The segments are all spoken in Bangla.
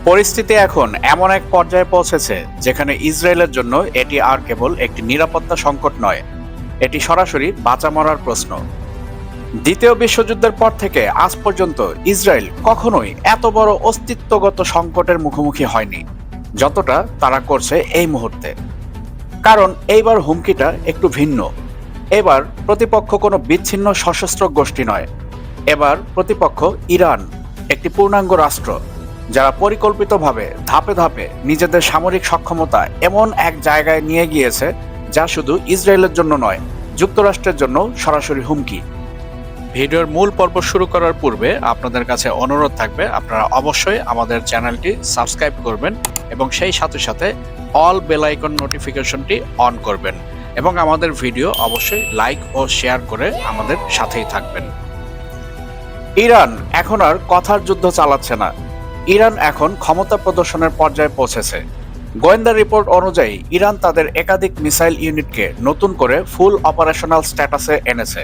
পরিস্থিতি এখন এমন এক পর্যায়ে পৌঁছেছে যেখানে ইসরায়েলের জন্য এটি আর কেবল একটি নিরাপত্তা সংকট নয়, এটি সরাসরি বাঁচা মরার প্রশ্ন। দ্বিতীয় বিশ্বযুদ্ধের পর থেকে আজ পর্যন্ত ইসরায়েল কখনোই এত বড় অস্তিত্বগত সংকটের মুখোমুখি হয়নি যতটা তারা করছে এই মুহূর্তে। কারণ এইবার হুমকিটা একটু ভিন্ন। এবার প্রতিপক্ষ কোনো বিচ্ছিন্ন সশস্ত্র গোষ্ঠী নয়, এবার প্রতিপক্ষ ইরান, একটি পূর্ণাঙ্গ রাষ্ট্র যারা পরিকল্পিতভাবে ধাপে ধাপে নিজেদের সামরিক সক্ষমতা এমন এক জায়গায় নিয়ে গিয়েছে যা শুধু ইসরায়েলের জন্য নয়, যুক্তরাষ্ট্রের জন্য সরাসরি হুমকি। ভিডিওর মূল পর্ব শুরু করার পূর্বে আপনাদের কাছে অনুরোধ থাকবে আপনারা অবশ্যই আমাদের চ্যানেলটি সাবস্ক্রাইব করবেন এবং সেই সাথে সাথে অল বেল আইকন নোটিফিকেশনটি অন করবেন এবং আমাদের ভিডিও অবশ্যই লাইক ও শেয়ার করে আমাদের সাথেই থাকবেন। ইরান এখন আর কথার যুদ্ধ চালাচ্ছে না, ইরান এখন ক্ষমতা প্রদর্শনের পর্যায়ে পৌঁছেছে। গোয়েন্দা রিপোর্ট অনুযায়ী ইরান তাদের একাধিক মিসাইল ইউনিটকে নতুন করে ফুল অপারেশনাল স্ট্যাটাসে এনেছে।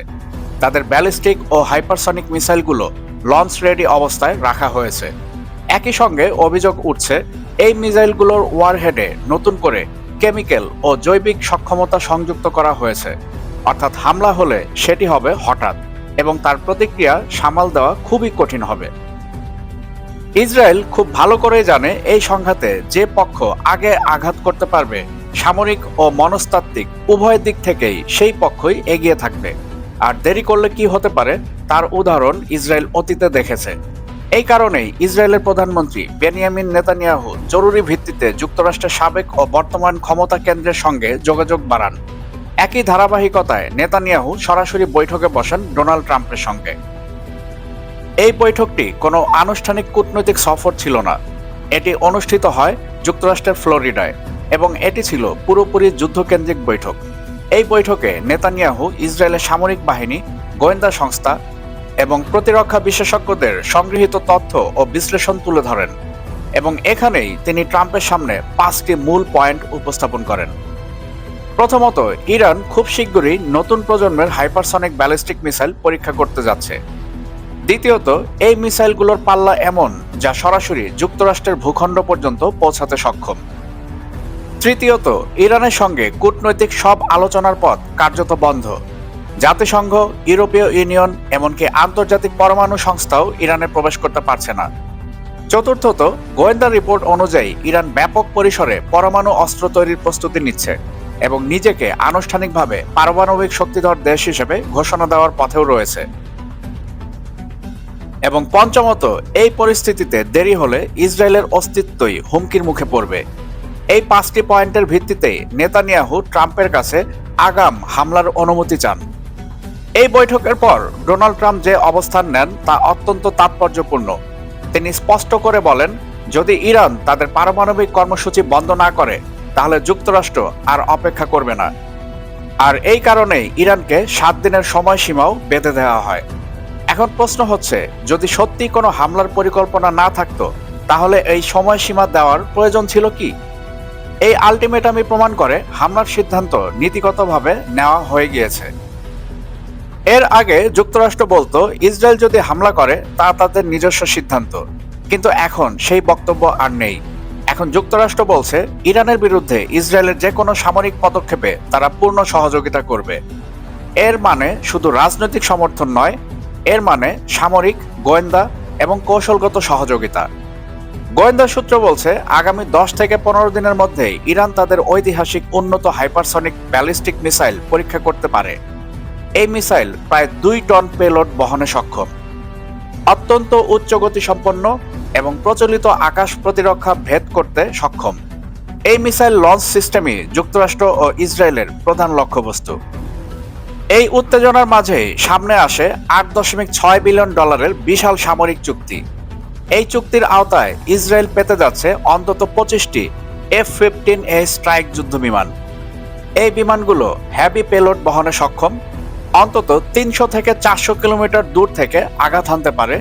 তাদের ব্যালিস্টিক ও হাইপারসনিক মিসাইলগুলো লঞ্চ রেডি অবস্থায় রাখা হয়েছে। একই সঙ্গে অভিযোগ উঠছে এই মিসাইলগুলোর ওয়ারহেডে নতুন করে কেমিক্যাল ও জৈবিক সক্ষমতা সংযুক্ত করা হয়েছে, অর্থাৎ হামলা হলে সেটি হবে হঠাৎ এবং তার প্রতিক্রিয়া সামাল দেওয়া খুবই কঠিন হবে। ইসরায়েল খুব ভালো করেই জানে এই সংঘাতে যে পক্ষ আগে আঘাত করতে পারবে, সামরিক ও মনস্তাত্ত্বিক উভয় দিক থেকেই সেই পক্ষই এগিয়ে থাকবে। আর দেরি করলে কি হতে পারে তার উদাহরণ ইসরায়েল অতীতে দেখেছে। এই কারণেই ইসরায়েলের প্রধানমন্ত্রী বেনিয়ামিন নেতানিয়াহু জরুরি ভিত্তিতে যুক্তরাষ্ট্রের সাবেক ও বর্তমান ক্ষমতা কেন্দ্রের সঙ্গে যোগাযোগ বাড়ান। একই ধারাবাহিকতায় নেতানিয়াহু সরাসরি বৈঠকে বসেন ডোনাল্ড ট্রাম্পের সঙ্গে। এই বৈঠকটি কোনো আনুষ্ঠানিক কূটনৈতিক সফর ছিল না, এটি অনুষ্ঠিত হয় যুক্তরাষ্ট্রের ফ্লোরিডায় এবং এটি ছিল পুরোপুরি যুদ্ধকেন্দ্রিক বৈঠক। এই বৈঠকে নেতানিয়াহু ইসরায়েলের সামরিক বাহিনী, গোয়েন্দা সংস্থা এবং প্রতিরক্ষা বিশেষজ্ঞদের সংগৃহীত তথ্য ও বিশ্লেষণ তুলে ধরেন এবং এখানেই তিনি ট্রাম্পের সামনে 5টি মূল পয়েন্ট উপস্থাপন করেন। প্রথমত, ইরান খুব শীঘ্রই নতুন প্রজন্মের হাইপারসনিক ব্যালিস্টিক মিসাইল পরীক্ষা করতে যাচ্ছে। দ্বিতীয়ত, এই মিসাইলগুলোর পাল্লা এমন যা সরাসরি যুক্তরাষ্ট্রের ভূখণ্ড পর্যন্ত পৌঁছাতে সক্ষম। তৃতীয়ত, ইরানের সঙ্গে কূটনৈতিক সব আলোচনার পথ কার্যত বন্ধ। জাতিসংঘ, ইউরোপীয় ইউনিয়ন এমনকি আন্তর্জাতিক পরমাণু সংস্থাও ইরানে প্রবেশ করতে পারছে না। চতুর্থত, গোয়েন্দা রিপোর্ট অনুযায়ী ইরান ব্যাপক পরিসরে পরমাণু অস্ত্র তৈরির প্রস্তুতি নিচ্ছে এবং নিজেকে আনুষ্ঠানিকভাবে পারমাণবিক শক্তিধর দেশ হিসেবে ঘোষণা দেওয়ার পথেও রয়েছে। এবং পঞ্চমত, এই পরিস্থিতিতে দেরি হলে ইসরায়েলের অস্তিত্বই হুমকির মুখে পড়বে। এই 5টি পয়েন্টের ভিত্তিতেই নেতানিয়াহু ট্রাম্পের কাছে আগাম হামলার অনুমতি চান। এই বৈঠকের পর ডোনাল্ড ট্রাম্প যে অবস্থান নেন তা অত্যন্ত তাৎপর্যপূর্ণ। তিনি স্পষ্ট করে বলেন, যদি ইরান তাদের পারমাণবিক কর্মসূচি বন্ধ না করে তাহলে যুক্তরাষ্ট্র আর অপেক্ষা করবে না। আর এই কারণেই ইরানকে 7 দিনের সময়সীমাও বেঁধে দেওয়া হয়। এখন প্রশ্ন হচ্ছে, যদি সত্যি কোনো হামলার পরিকল্পনা না থাকতো তাহলে এই সময়সীমা দেওয়ার প্রয়োজন ছিল কি? এই আলটিমেটামই প্রমাণ করে হামলার সিদ্ধান্ত নীতিগতভাবে নেওয়া হয়ে গিয়েছে। এর আগে যুক্তরাষ্ট্র বলতো ইসরায়েল যদি হামলা করে তা তাদের নিজস্ব সিদ্ধান্ত, কিন্তু এখন সেই বক্তব্য আর নেই। এখন যুক্তরাষ্ট্র বলছে ইরানের বিরুদ্ধে ইসরায়েলের যে কোনো সামরিক পদক্ষেপে তারা পূর্ণ সহযোগিতা করবে। এর মানে শুধু রাজনৈতিক সমর্থন নয়, এর মানে সামরিক, গোয়েন্দা এবং কৌশলগত সহযোগিতা। গোয়েন্দা সূত্র বলছে আগামী 10 থেকে 15 দিনের মধ্যেই ইরান তাদের ঐতিহাসিক উন্নত হাইপারসনিক ব্যালিস্টিক মিসাইল পরীক্ষা করতে পারে। এই মিসাইল প্রায় 2 টন পেলোড বহনে সক্ষম, অত্যন্ত উচ্চ গতিসম্পন্ন এবং প্রচলিত আকাশ প্রতিরক্ষা ভেদ করতে সক্ষম। এই মিসাইল লঞ্চ সিস্টেমই যুক্তরাষ্ট্র ও ইসরায়েলের প্রধান লক্ষ্যবস্তু। এই উত্তেজনার মাঝেই সামনে আসে $8.6 বিলিয়ন বিশাল সামরিক চুক্তি। এই চুক্তির আওতায় ইসরায়েল পেতে যাচ্ছে অন্তত 25টি F-15A স্ট্রাইক যুদ্ধবিমান। এই বিমানগুলো হেভি পেলোড বহনে সক্ষম, অন্তত 300 থেকে 400 কিলোমিটার দূর থেকে আঘাত হানতে পারে,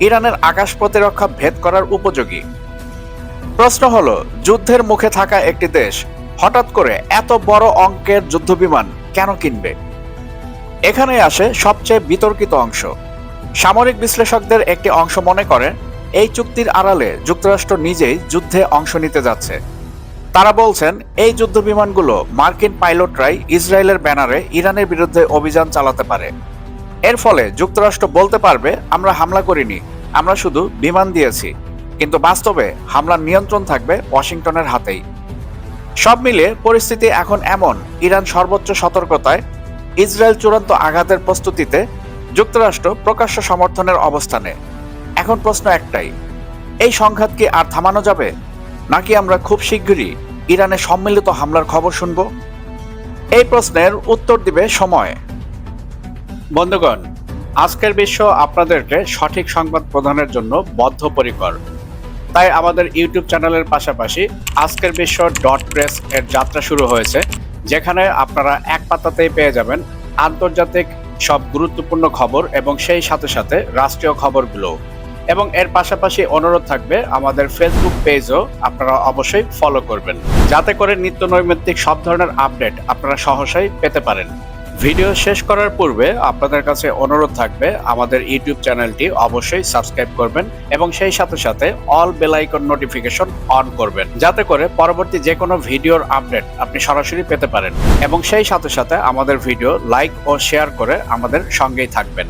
ইরানের আকাশ প্রতিরক্ষা ভেদ করার উপযোগী। প্রশ্ন হলো, যুদ্ধের মুখে থাকা একটি দেশ হঠাৎ করে এত বড় অঙ্কের যুদ্ধবিমান কেন কিনবে? এখানে আসে সবচেয়ে বিতর্কিত অংশ। সামরিক বিশ্লেষকদের একটি অংশ মনে করে এই চুক্তির আড়ালে যুক্তরাষ্ট্র নিজেই যুদ্ধে অংশ নিতে যাচ্ছে। তারা বলছেন এই যুদ্ধ বিমানগুলো মার্কিন পাইলটরাই ইসরায়েলের ব্যানারে ইরানের বিরুদ্ধে অভিযান চালাতে পারে। এর ফলে যুক্তরাষ্ট্র বলতে পারবে, আমরা হামলা করিনি, আমরা শুধু বিমান দিয়েছি। কিন্তু বাস্তবে হামলার নিয়ন্ত্রণ থাকবে ওয়াশিংটনের হাতেই। সব মিলিয়ে পরিস্থিতি এখন এমন, ইরান সর্বোচ্চ সতর্কতায়, ইসরায়েল চূড়ান্ত আঘাতের প্রস্তুতিতে, যুক্তরাষ্ট্র প্রকাশ্য সমর্থনের অবস্থানে। এখন প্রশ্ন একটাই, এই সংঘাত কি আর থামানো যাবে, নাকি আমরা খুব শিগগিরই ইরানের সম্মিলিত হামলার খবর শুনব? এই প্রশ্নের উত্তর দিবে সময়। বন্ধুগণ, আজকের বিশ্ব আপনাদেরকে সঠিক সংবাদ প্রদানের জন্য বদ্ধপরিকর। তাই আমাদের ইউটিউব চ্যানেলের পাশাপাশি আজকের বিশ্ব .প্রেস এর যাত্রা শুরু হয়েছে, যেখানে আপনারা এক পাতাতেই পেয়ে যাবেন আন্তর্জাতিক সব গুরুত্বপূর্ণ খবর এবং সেই সাথে সাথে রাষ্ট্রীয় খবরগুলো। এবং এর পাশাপাশি অনুরোধ থাকবে আমাদের ফেসবুক পেজও আপনারা অবশ্যই ফলো করবেন, যাতে করে নিত্য নৈমিত্তিক সব ধরনের আপডেট আপনারা সহসাই পেতে পারেন। ভিডিও শেষ করার পূর্বে আপনাদের কাছে অনুরোধ থাকবে আমাদের ইউটিউব চ্যানেলটি অবশ্যই সাবস্ক্রাইব করবেন এবং সেই সাথে সাথে all bell icon notification on করবেন, যাতে করে পরবর্তী যে কোনো ভিডিওর আপডেট আপনি সরাসরি পেতে পারেন। এবং সেই সাথে সাথে আমাদের ভিডিও লাইক ও শেয়ার করে আমাদের সঙ্গেই থাকবেন।